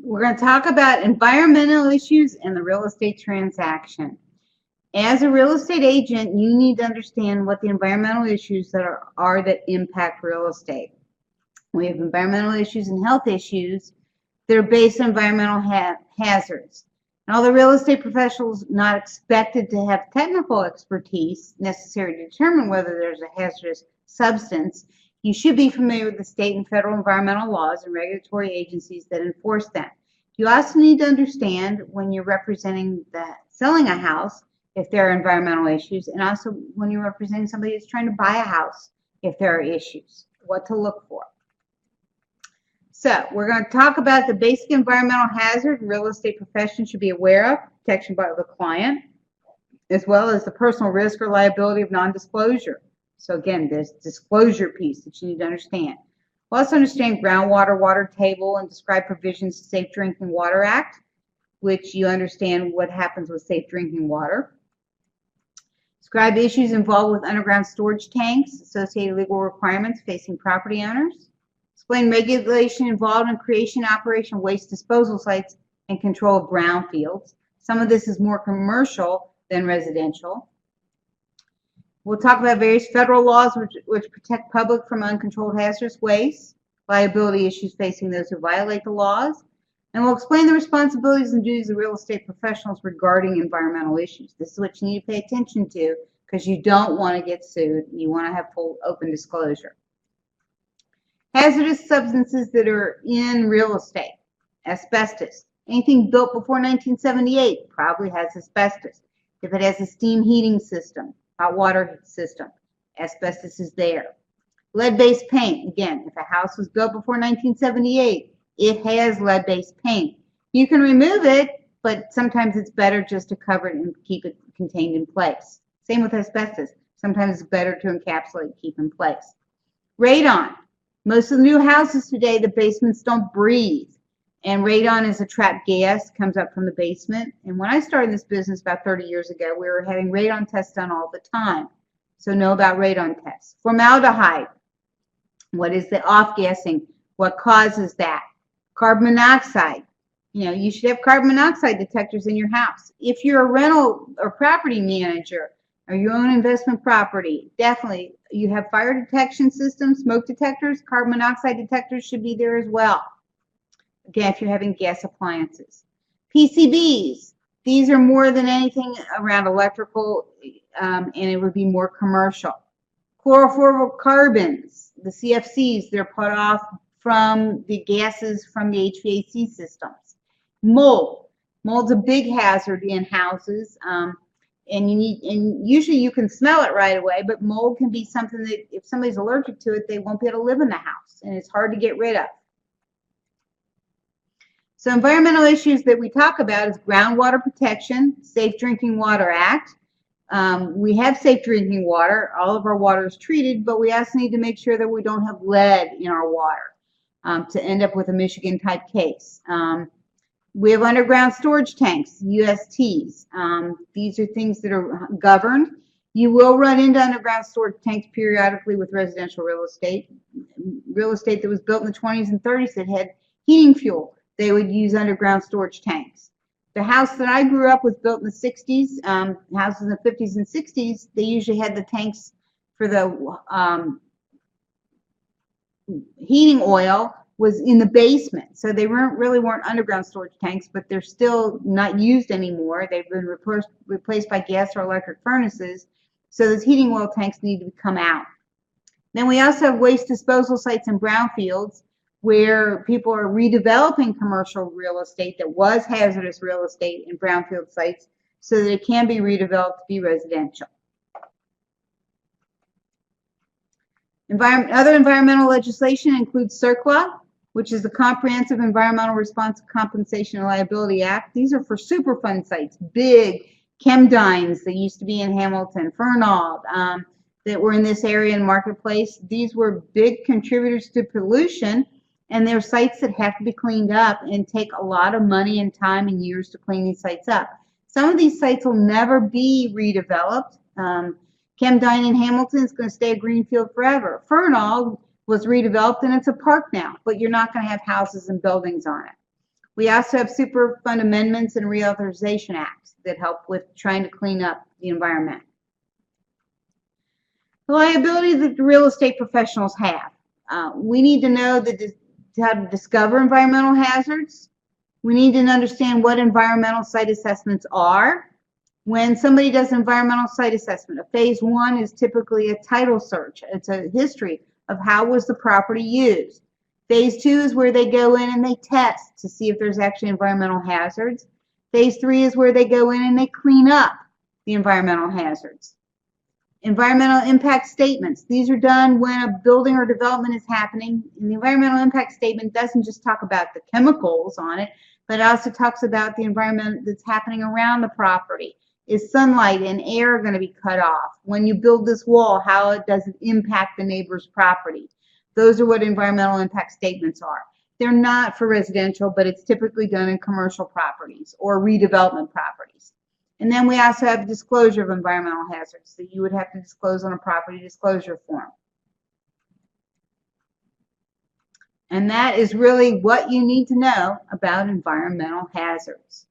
We're going to talk about environmental issues and the real estate transaction. As a real estate agent, you need to understand what the environmental issues that are that impact real estate. We have environmental issues and health issues that are based on environmental hazards. And although real estate professionals are not expected to have technical expertise necessary to determine whether there's a hazardous substance, you should be familiar with the state and federal environmental laws and regulatory agencies that enforce them. You also need to understand when you're representing selling a house, if there are environmental issues, and also when you're representing somebody who's trying to buy a house, if there are issues, what to look for. So we're going to talk about the basic environmental hazard real estate profession should be aware of, protection by the client, as well as the personal risk or liability of non-disclosure. So again, this disclosure piece that you need to understand. We'll also understand groundwater, water table, and describe provisions of Safe Drinking Water Act, which you understand what happens with safe drinking water. Describe issues involved with underground storage tanks, associated legal requirements facing property owners. Explain regulation involved in creation, operation of waste disposal sites, and control of brownfields. Some of this is more commercial than residential. We'll talk about various federal laws which protect public from uncontrolled hazardous waste, liability issues facing those who violate the laws, and we'll explain the responsibilities and duties of real estate professionals regarding environmental issues. This is what you need to pay attention to because you don't want to get sued. You want to have full open disclosure. Hazardous substances that are in real estate. Asbestos. Anything built before 1978 probably has asbestos. If it has a steam heating system, hot water system, asbestos is there. Lead-based paint. Again, if a house was built before 1978, it has lead-based paint. You can remove it, but sometimes it's better just to cover it and keep it contained in place. Same with asbestos. Sometimes it's better to encapsulate and keep in place. Radon. Most of the new houses today, the basements don't breathe. And radon is a trapped gas, comes up from the basement. And when I started this business about 30 years ago, we were having radon tests done all the time. So know about radon tests. Formaldehyde. What is the off-gassing? What causes that? Carbon monoxide. You know, you should have carbon monoxide detectors in your house. If you're a rental or property manager or you own investment property, definitely you have fire detection systems, smoke detectors, carbon monoxide detectors should be there as well. Again, if you're having gas appliances. PCBs, these are more than anything around electrical, and it would be more commercial. Chlorofluorocarbons, the CFCs, they're put off from the gases from the HVAC systems. Mold. Mold's a big hazard in houses, and usually you can smell it right away, but mold can be something that if somebody's allergic to it, they won't be able to live in the house, and it's hard to get rid of. So environmental issues that we talk about is Groundwater Protection, Safe Drinking Water Act. We have safe drinking water. All of our water is treated, but we also need to make sure that we don't have lead in our water to end up with a Michigan type case. We have underground storage tanks, USTs. These are things that are governed. You will run into underground storage tanks periodically with residential real estate. Real estate that was built in the 20s and 30s that had heating fuel. They would use underground storage tanks. The house that I grew up was built in the 60s. Houses in the 50s and 60s, they usually had the tanks for the heating oil was in the basement. So they weren't underground storage tanks, but they're still not used anymore. They've been replaced by gas or electric furnaces. So those heating oil tanks need to come out. Then we also have waste disposal sites in brownfields where people are redeveloping commercial real estate that was hazardous real estate in brownfield sites so that it can be redeveloped to be residential. Other environmental legislation includes CERCLA, which is the Comprehensive Environmental Response Compensation and Liability Act. These are for Superfund sites, big chemdynes that used to be in Hamilton, Fernald, that were in this area in Marketplace. These were big contributors to pollution, and they're sites that have to be cleaned up and take a lot of money and time and years to clean these sites up. Some of these sites will never be redeveloped. Chemdyne in Hamilton is going to stay a green field forever. Fernald was redeveloped and it's a park now, but you're not going to have houses and buildings on it. We also have Superfund amendments and reauthorization acts that help with trying to clean up the environment. The liability that the real estate professionals have. We need to know how to discover environmental hazards. We need to understand what environmental site assessments are. When somebody does an environmental site assessment, a phase 1 is typically a title search. It's a history of how was the property used. Phase 2 is where they go in and they test to see if there's actually environmental hazards. Phase 3 is where they go in and they clean up the environmental hazards. Environmental impact statements. These are done when a building or development is happening. And the environmental impact statement doesn't just talk about the chemicals on it, but it also talks about the environment that's happening around the property. Is sunlight and air going to be cut off? When you build this wall, how does it impact the neighbor's property? Those are what environmental impact statements are. They're not for residential, but it's typically done in commercial properties or redevelopment properties. And then we also have disclosure of environmental hazards that you would have to disclose on a property disclosure form. And that is really what you need to know about environmental hazards.